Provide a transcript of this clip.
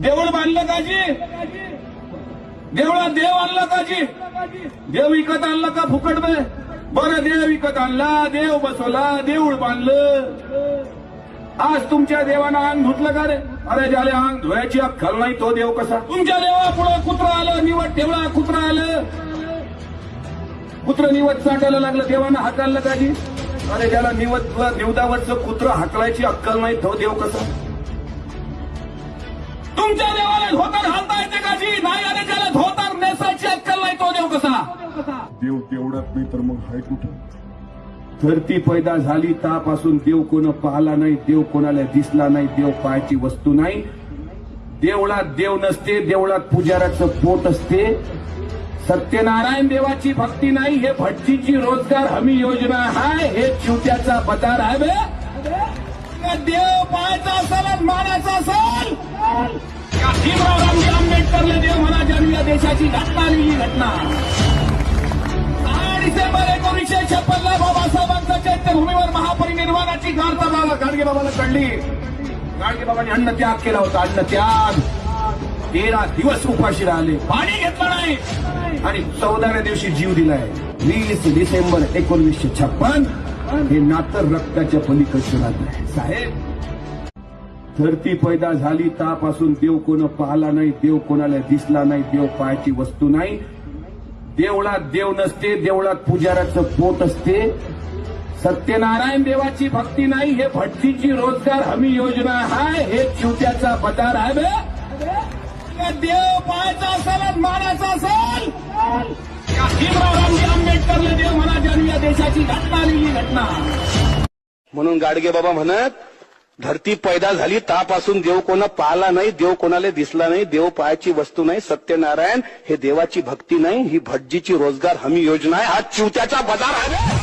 देऊळ बांधलं काजी, देवळात देव आणला काजी, देव विकत आणला का फुकट में? बरं देव विकत आणला, देव बसवला, देऊळ बांधलं. आज तुमच्या देवानं अंग धुतलं का रे? अरे ज्याला अंग धुवायची अक्कल नाही तो देव कसा? तुमच्या देवा पुढे कुत्रा आलं, निवड ठेवला, कुत्रा आलं, कुत्र निवड चाटायला लागलं, देवानं हाकाललं काजी? अरे ज्याला निवदावरचं कुत्र हाकलायची अक्कल नाही तो देव कसा? तुमच्या देवाला धोतर घालता येते काजी? नाही. आणि ज्याला धोतर नेसायची अक्कल नाही तो देव कसा? देव तेवढाच नाही तर मग हाय कुठं? धरती पैदा झाली तापासून देव कोण पाहला नाही, देव कोणाला दिसला नाही, देव पाहायची वस्तू नाही. देवळात देव नसते, देवळात पुजाऱ्याचं पोट असते. सत्यनारायण देवाची भक्ती नाही, हे भटजीची रोजगार हमी योजना आहे, हे चिवट्याचा बजार आहे. बे देव पाहायचा असेल, मानायचा असेल, भीमराव रामजी आंबेडकरला देव म्हणा. ज्यांनी या देशाची घटना लिहिली, घटना 6 डिसेंबर 1956 ला बाबासाहेबांच्या चैत्यभूमीवर महापरिनिर्वाणाची गाडगेबाबाला कळली. गाडगेबाबांनी अन्नत्याग केला होता, अन्नत्याग. 13 दिवस उपाशी राहिले, पाणी घेतलं नाही आणि 14व्या दिवशी जीव दिलाय. 20 डिसेंबर 1956. हे नातं रक्ताच्या पलीकडचं नातं आहे साहेब. धरती पैदा झाली तापासून देव कोण पाहला नाही, देव कोणाला दिसला नाही, देव पाहायची वस्तू नाही. देवळात देव नसते, देवळात पुजाऱ्याचं पोट असते. सत्यनारायण देवाची भक्ती नाही, हे भटजीची रोजगार हमी योजना आहे, हे चिवट्याचा बजार आहे. बे देव पाहायचा असेल, मानायचा असेल, भीमराव रामजी आंबेडकरला देव म्हणा. ज्यांनी या देशाची घटना लिहिली, घटना. म्हणून गाडगेबाबा म्हणत, धरती पैदा झाली तापासून देव कोण पाहला नाही, देव कोणाला दिसला नाही, देव पाहायची वस्तू नाही. सत्यनारायण हे देवाची भक्ती नाही, ही भटजीची रोजगार हमी योजना आहे, हा चिवट्याचा बजार आहे.